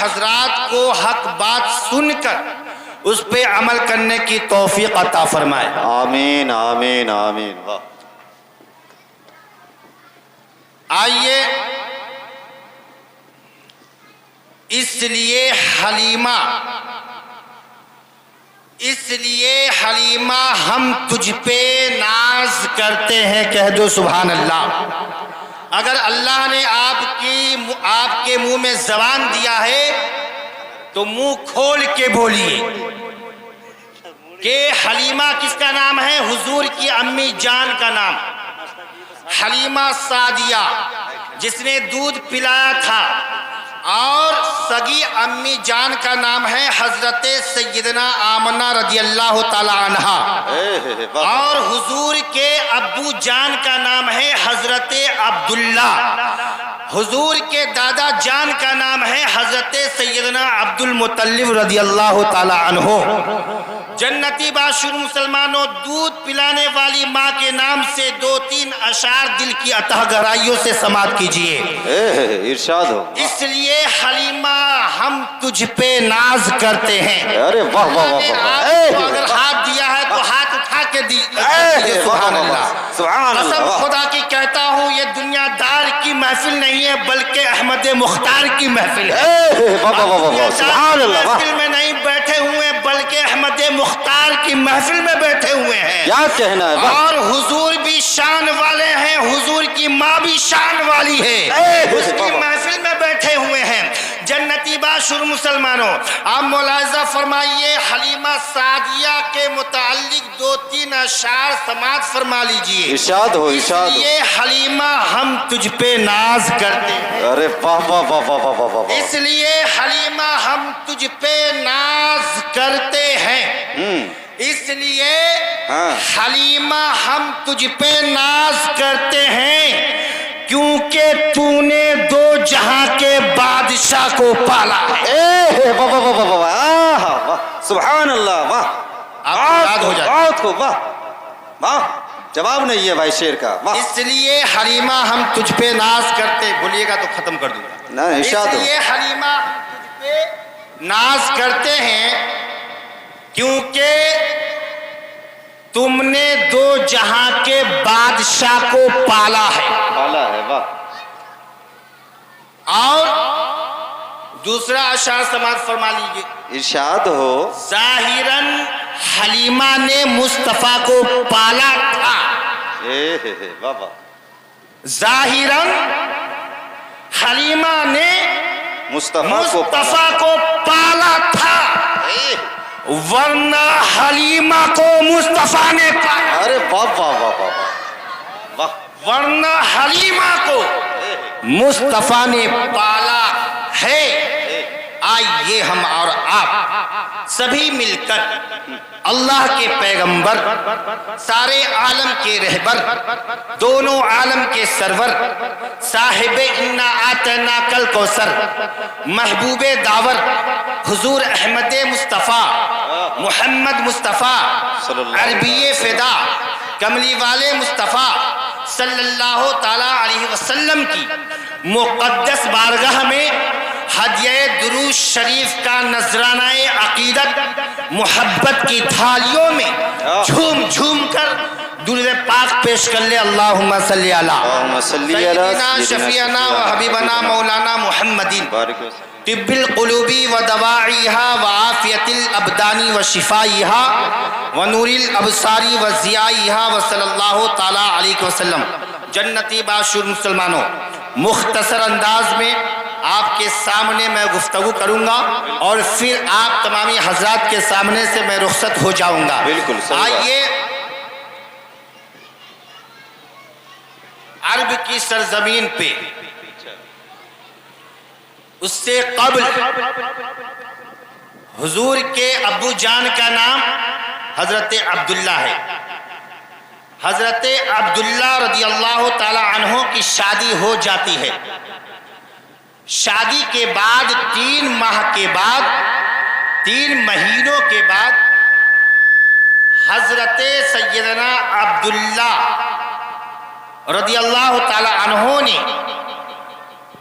حضرات کو حق بات سن کر اس پہ عمل کرنے کی توفیق عطا فرمائے۔ آمین آمین آمین۔ آئیے، اس لیے حلیمہ ہم تجھ پہ ناز کرتے ہیں، کہہ دو سبحان اللہ۔ اگر اللہ نے آپ کے منہ میں زبان دیا ہے تو منہ کھول کے بولیے کہ حلیمہ کس کا نام ہے؟ حضور کی امی جان کا نام، حلیمہ سعدیہ، جس نے دودھ پلایا تھا، اور سگی امی جان کا نام ہے حضرت سیدنا آمنہ رضی اللہ تعالی عنہا، اور حضور کے ابو جان کا نام ہے حضرت عبداللہ، حضور کے دادا جان کا نام ہے حضرت سیدنا عبد المطلب رضی اللہ تعالی عنہ۔ جنتی باشر مسلمانوں، دودھ پلانے والی ماں کے نام سے 2-3 اشعار دل کی اتہ گہرائیوں سے سماعت کیجئے۔ ارشاد ہو۔ اس لیے حلیمہ ہم تجھ پہ ناز کرتے ہیں۔ ارے واہ واہ واہ۔ آپ کو اگر ہاتھ دیا ہے تو ہاتھ اٹھا کے دیجئے سبحان اللہ۔ قسم خدا کی کہتا ہوں، یہ دنیا دار کی محفل نہیں ہے بلکہ احمد مختار کی محفل ہے۔ سبحان اللہ۔ محفل میں نہیں بیٹھے ہوئے بلکہ احمد مختار کی محفل میں بیٹھے ہوئے ہیں۔ کیا کہنا ہے؟ اور حضور بھی شان والے ہیں، حضور کی ماں بھی شان والی ہے، اس کی محفل میں بیٹھے ہوئے ہیں۔ جنتی باشر مسلمانوں، آپ ملاحظہ فرمائیے، حلیمہ سعدیہ کے متعلق 2-3 اشعار سماعت فرما لیجئے۔ ارشاد ہو ارشاد ہو۔ یہ حلیمہ ہم تجھ پہ ناز کرتے ہیں۔ ارے واہ واہ واہ واہ واہ واہ۔ اس لیے حلیمہ ہم تجھ پہ ناز کرتے ہیں، اس لیے حلیمہ ہم تجھ پہ ناز کرتے ہیں کیونکہ تو نے 2 جہاں کے بادشاہ کو پالا ہے۔ واہ واہ واہ واہ واہ۔ سبحان اللہ۔ واہ، آپ یاد ہو جائے۔ بات کو واہ واہ، جواب نہیں ہے بھائی شیر کا۔ واہ، اس لیے حلیمہ ہم تجھ پہ ناز کرتے، بولیے گا تو ختم کر دوں گا۔ نہ ارشاد اس ہو۔ لیے حلیمہ ہم تجھ پہ ناز کرتے ہیں کیونکہ تم نے 2 جہاں کے بادشاہ کو پالا ہے۔ پالا ہے، واہ۔ اور دوسرا اشعار سماعت فرما لیجئے۔ ارشاد ہو۔ ظاہراً حلیمہ نے مصطفیٰ کو پالا تھا، واہ واہ۔ ظاہراً حلیمہ نے مصطفیٰ کو پالا تھا، ورنہ حلیمہ کو مصطفیٰ نے پالا۔ ارے واہ واہ واہ واہ واہ۔ ورنہ حلیمہ کو مصطفیٰ نے پالا ہے۔ آئیے ہم اور آپ سبھی مل کر اللہ کے پیغمبر، سارے عالم کے رہبر، دونوں عالم کے سرور، صاحب انا آتیناک الکوثر، محبوب داور، حضور احمد مصطفیٰ، محمد مصطفیٰ، عربی فدا، کملی والے مصطفیٰ صلی اللہ تعالی علیہ وسلم کی مقدس بارگاہ میں ہدیہ درود شریف کا نذرانہ عقیدت محبت کی تھالیوں میں جھوم جھوم کر درود پاک پیش کر لے۔ اللہم صلی علی سیدنا شفیعنا و حبیبنا مولانا محمد طب القلوب و دواعیہا و عافیت الابدان و شفائیہا و نور الابصار و ضیائیہا و صلی اللہ تعالی علیہ وسلم۔ جنتی باشر مسلمانوں، مختصر انداز میں آپ کے سامنے میں گفتگو کروں گا اور پھر آپ تمامی حضرات کے سامنے سے میں رخصت ہو جاؤں گا۔ بالکل صحیح۔ آئیے، عرب کی سرزمین پہ اس سے قبل حضور کے ابو جان کا نام حضرت عبداللہ ہے۔ حضرت عبداللہ رضی اللہ تعالی عنہ کی شادی ہو جاتی ہے۔ شادی کے بعد 3 ماہ کے بعد، 3 مہینوں کے بعد حضرت سیدنا عبداللہ رضی اللہ تعالی عنہ نے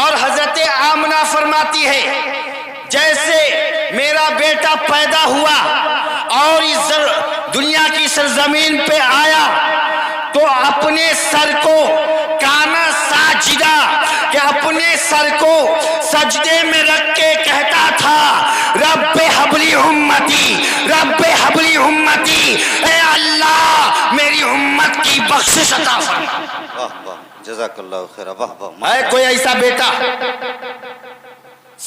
اور حضرت آمنہ فرماتی ہے جیسے میرا بیٹا پیدا ہوا اور اس دنیا کی سرزمین پہ آیا تو اپنے سر کو کانا ساجدہ کہ اپنے سر کو سجدے میں رکھ کے کہتا تھا رب حبلی امتی، رب حبلی امتی، اے اللہ میری امت کی بخشش عطا فرما۔ واہ واہ، جزاک اللہ خیر، واہ واہ۔ ہے کوئی ایسا بیٹا؟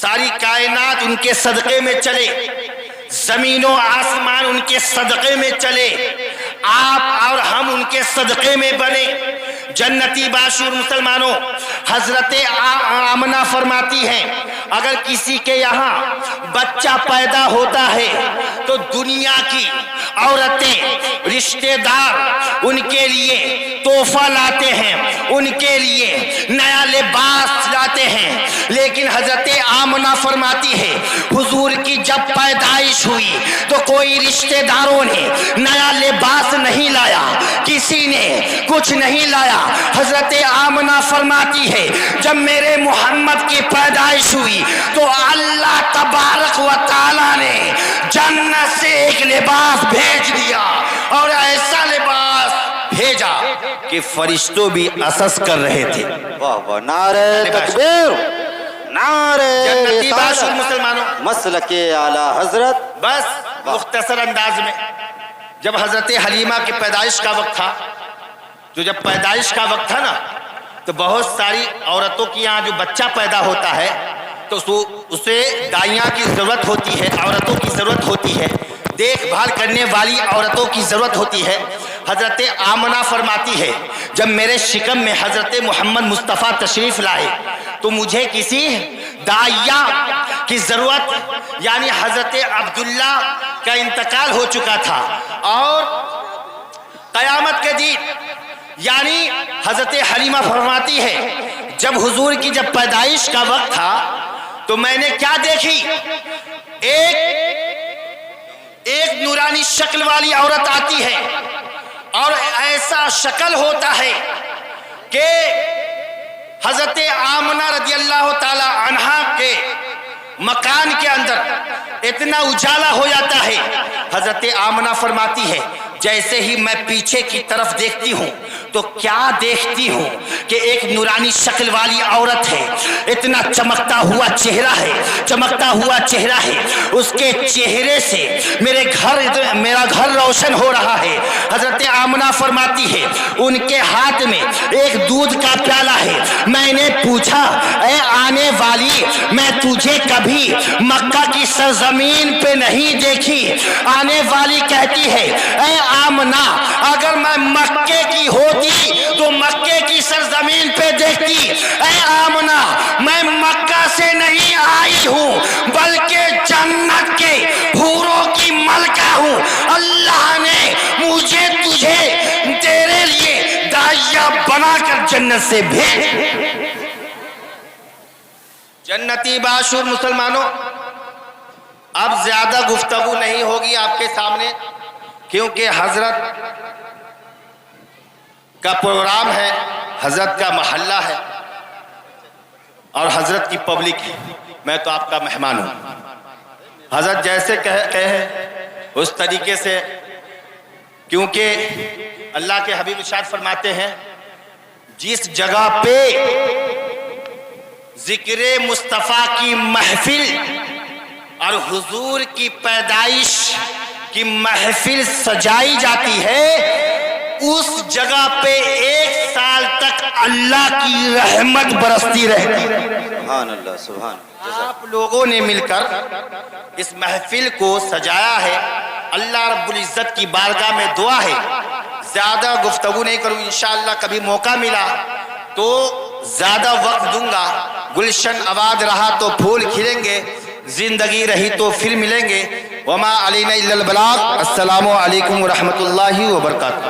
ساری کائنات ان کے صدقے میں چلے، زمین و آسمان ان کے صدقے میں چلے، آپ اور ہم ان کے صدقے میں بنے جنتی باشور مسلمانوں۔ حضرت آمنہ فرماتی ہیں اگر کسی کے یہاں بچہ پیدا ہوتا ہے تو دنیا کی عورتیں، رشتہ دار ان کے لیے تحفہ لاتے ہیں، ان کے لیے نیا لباس لاتے ہیں، لیکن حضرت آمنہ فرماتی ہے حضور کی جب پیدائش ہوئی تو کوئی رشتہ داروں نے نیا لباس نہیں لایا، کسی نے کچھ نہیں لایا۔ حضرت آمنہ فرماتی ہے جب میرے محمد کی پیدائش ہوئی تو اللہ تبارک و تعالی نے جنت سے ایک لباس بھیج دیا، اور ایسا لباس بھیجا کہ فرشتوں بھی اسس کر رہے تھے۔ واہ واہ، نعرہ تکبیر، نعرہ جنتی باشور رسالت، مسلمانوں، مسلک اعلی حضرت۔ بس مختصر انداز میں جب حضرت حلیمہ کی پیدائش کا وقت تھا، تو جب پیدائش کا وقت تھا نا تو بہت ساری عورتوں کی یہاں جو بچہ پیدا ہوتا ہے تو اسے دائیاں کی ضرورت ہوتی ہے، عورتوں کی ضرورت ہوتی ہے، دیکھ بھال کرنے والی عورتوں کی ضرورت ہوتی ہے۔ حضرت آمنہ فرماتی ہے جب میرے شکم میں حضرت محمد مصطفیٰ تشریف لائے تو مجھے کسی داعیہ کی ضرورت، یعنی حضرت عبداللہ کا انتقال ہو چکا تھا، اور قیامت کے دن یعنی حضرت حلیمہ فرماتی ہے جب حضور کی جب پیدائش کا وقت تھا تو میں نے کیا دیکھی، ایک نورانی شکل والی عورت آتی ہے، اور ایسا شکل ہوتا ہے کہ حضرت آمنہ رضی اللہ تعالی عنہا کے مکان کے اندر اتنا اجالا ہو جاتا ہے۔ حضرت آمنہ فرماتی ہے جیسے ہی میں پیچھے کی طرف دیکھتی ہوں تو کیا دیکھتی ہوں کہ ایک نورانی شکل والی عورت ہے، اتنا چمکتا ہوا چہرہ ہے، چمکتا ہوا چہرہ ہے، اس کے چہرے سے میرا گھر روشن ہو رہا ہے۔ حضرت آمنہ فرماتی ہے ان کے ہاتھ میں ایک دودھ کا پیالہ ہے۔ میں نے پوچھا اے آنے والی، میں تجھے کبھی مکہ کی سرزمین پہ نہیں دیکھی۔ آنے والی کہتی ہے اے آمنہ اگر میں مکے کی ہوتی تو مکے کی سرزمین پہ دیکھتی۔ اے آمنہ میں مکہ سے نہیں آئی ہوں بلکہ جنت کے حوروں کی ملکہ ہوں۔ اللہ نے مجھے تجھے تیرے لیے داعیہ بنا کر جنت سے بھیج۔ جنتی باشور مسلمانوں، اب زیادہ گفتگو نہیں ہوگی آپ کے سامنے، کیونکہ حضرت کا پروگرام ہے، حضرت کا محلہ ہے اور حضرت کی پبلک ہے، میں تو آپ کا مہمان ہوں۔ حضرت جیسے کہے اس طریقے سے، کیونکہ اللہ کے حبیب ارشاد فرماتے ہیں جس جگہ پہ ذکر مصطفیٰ کی محفل اور حضور کی پیدائش کی محفل سجائی جاتی ہے اس جگہ پہ 1 سال تک اللہ کی رحمت برستی رہتی ہے۔ سبحان اللہ، سبحان اللہ۔ آپ لوگوں نے مل کر اس محفل کو سجایا ہے، اللہ رب العزت کی بارگاہ میں دعا ہے، زیادہ گفتگو نہیں کروں، انشاءاللہ کبھی موقع ملا تو زیادہ وقت دوں گا۔ گلشن آباد رہا تو پھول کھلیں گے، زندگی رہی تو پھر ملیں گے۔ وما علینا الا البلاغ۔ السلام علیکم ورحمۃ اللہ وبرکاتہ۔